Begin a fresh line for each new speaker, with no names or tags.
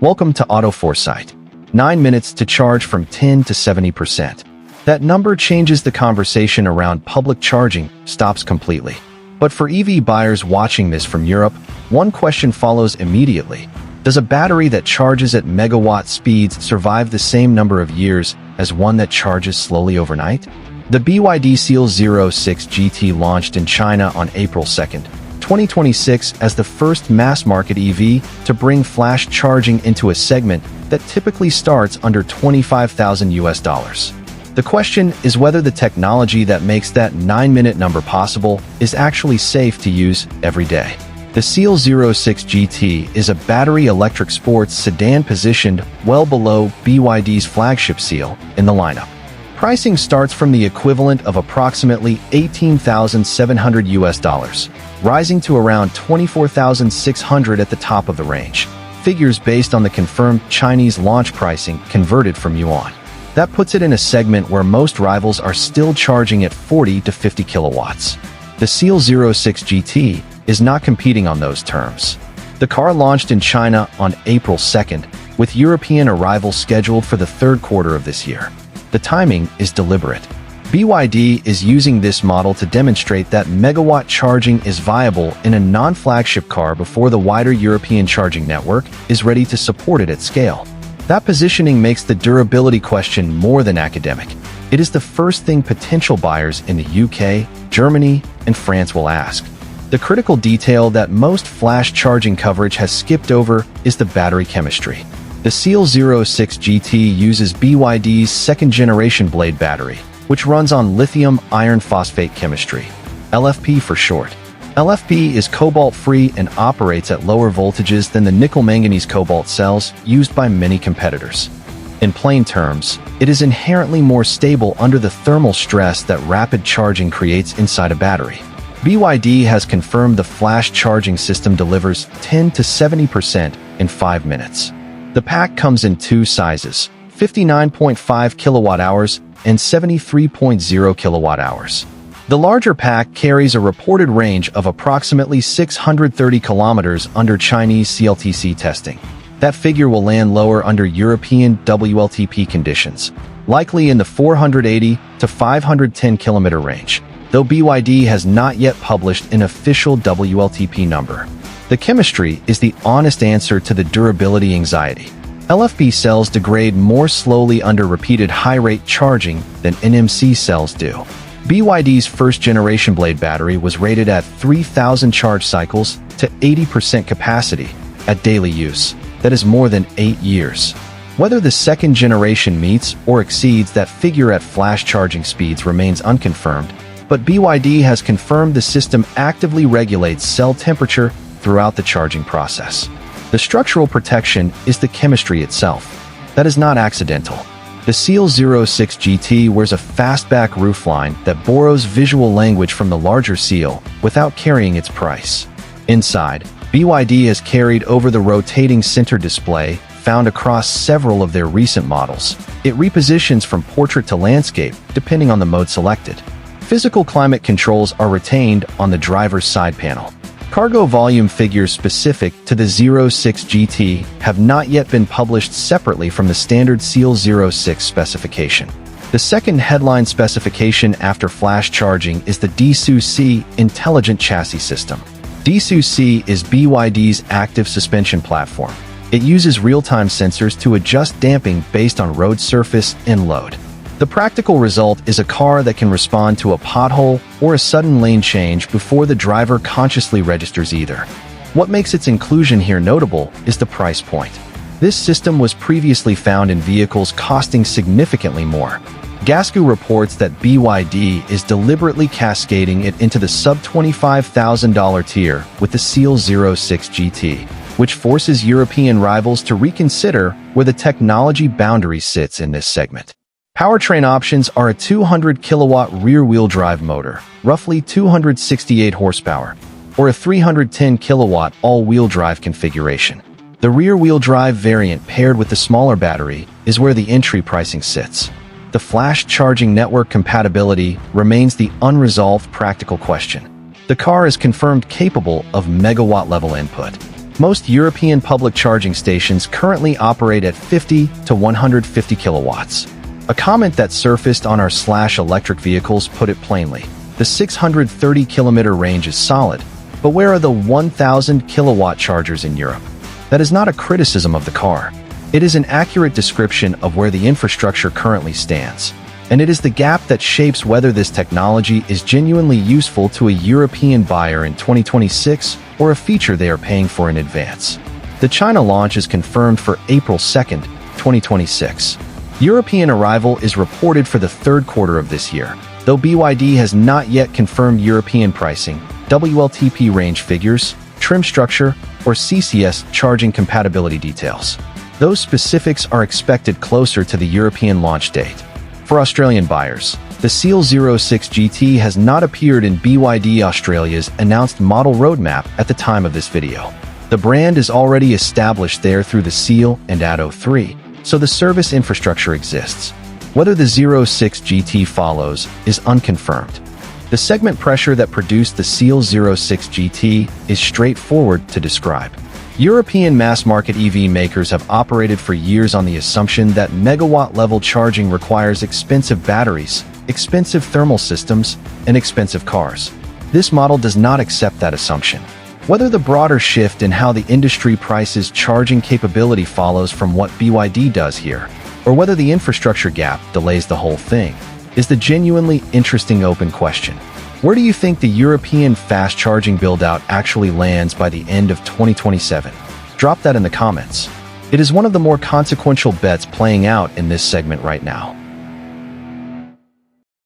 Welcome to Auto Foresight. 9 minutes to charge from 10 to 70%. That number changes the conversation around public charging stops completely. But for EV buyers watching this from Europe, one question follows immediately. Does a battery that charges at megawatt speeds survive the same number of years as one that charges slowly overnight? The BYD Seal 06 GT launched in China on April 2nd, 2026 as the first mass-market EV to bring flash charging into a segment that typically starts under $25,000. The question is whether the technology that makes that 9-minute number possible is actually safe to use every day. The Seal 06 GT is a battery electric sports sedan positioned well below BYD's flagship Seal in the lineup. Pricing starts from the equivalent of approximately $18,700, rising to around $24,600 at the top of the range. Figures based on the confirmed Chinese launch pricing converted from yuan. That puts it in a segment where most rivals are still charging at 40 to 50 kilowatts. The Seal 06 GT is not competing on those terms. The car launched in China on April 2nd, with European arrival scheduled for the third quarter of this year. The timing is deliberate. BYD is using this model to demonstrate that megawatt charging is viable in a non-flagship car before the wider European charging network is ready to support it at scale. That positioning makes the durability question more than academic. It is the first thing potential buyers in the UK, Germany, and France will ask. The critical detail that most flash charging coverage has skipped over is the battery chemistry. The Seal 06 GT uses BYD's second-generation blade battery, which runs on lithium iron phosphate chemistry, LFP for short. LFP is cobalt-free and operates at lower voltages than the nickel-manganese cobalt cells used by many competitors. In plain terms, it is inherently more stable under the thermal stress that rapid charging creates inside a battery. BYD has confirmed the flash charging system delivers 10 to 70% in 5 minutes. The pack comes in two sizes, 59.5 kilowatt-hours and 73.0 kilowatt-hours. The larger pack carries a reported range of approximately 630 kilometers under Chinese CLTC testing. That figure will land lower under European WLTP conditions, likely in the 480 to 510 kilometer range, though BYD has not yet published an official WLTP number. The chemistry is the honest answer to the durability anxiety. LFP cells degrade more slowly under repeated high-rate charging than NMC cells do. BYD's first-generation blade battery was rated at 3,000 charge cycles to 80% capacity at daily use. That is more than 8 years. Whether the second generation meets or exceeds that figure at flash charging speeds remains unconfirmed, but BYD has confirmed the system actively regulates cell temperature throughout the charging process. The structural protection is the chemistry itself. That is not accidental. The Seal 06 GT wears a fastback roofline that borrows visual language from the larger Seal without carrying its price. Inside, BYD has carried over the rotating center display found across several of their recent models. It repositions from portrait to landscape depending on the mode selected. Physical climate controls are retained on the driver's side panel. Cargo volume figures specific to the 06 GT have not yet been published separately from the standard Seal 06 specification. The second headline specification after flash charging is the DiSus-C intelligent chassis system. DiSus-C is BYD's active suspension platform. It uses real-time sensors to adjust damping based on road surface and load. The practical result is a car that can respond to a pothole or a sudden lane change before the driver consciously registers either. What makes its inclusion here notable is the price point. This system was previously found in vehicles costing significantly more. Gasgoo reports that BYD is deliberately cascading it into the sub-$25,000 tier with the Seal 06 GT, which forces European rivals to reconsider where the technology boundary sits in this segment. Powertrain options are a 200-kilowatt rear-wheel drive motor, roughly 268 horsepower, or a 310-kilowatt all-wheel drive configuration. The rear-wheel drive variant paired with the smaller battery is where the entry pricing sits. The flash charging network compatibility remains the unresolved practical question. The car is confirmed capable of megawatt-level input. Most European public charging stations currently operate at 50 to 150 kilowatts. A comment that surfaced on our /electric vehicles put it plainly. The 630-kilometer range is solid, but where are the 1,000 kilowatt chargers in Europe? That is not a criticism of the car. It is an accurate description of where the infrastructure currently stands. And it is the gap that shapes whether this technology is genuinely useful to a European buyer in 2026 or a feature they are paying for in advance. The China launch is confirmed for April 2nd, 2026. European arrival is reported for the third quarter of this year, though BYD has not yet confirmed European pricing, WLTP range figures, trim structure, or CCS charging compatibility details. Those specifics are expected closer to the European launch date. For Australian buyers, the Seal 06 GT has not appeared in BYD Australia's announced model roadmap at the time of this video. The brand is already established there through the Seal and Atto 3, so the service infrastructure exists. Whether the 06 GT follows is unconfirmed. The segment pressure that produced the Seal 06 GT is straightforward to describe. European mass-market EV makers have operated for years on the assumption that megawatt-level charging requires expensive batteries, expensive thermal systems, and expensive cars. This model does not accept that assumption. Whether the broader shift in how the industry prices charging capability follows from what BYD does here, or whether the infrastructure gap delays the whole thing, is the genuinely interesting open question. Where do you think the European fast charging build-out actually lands by the end of 2027? Drop that in the comments. It is one of the more consequential bets playing out in this segment right now.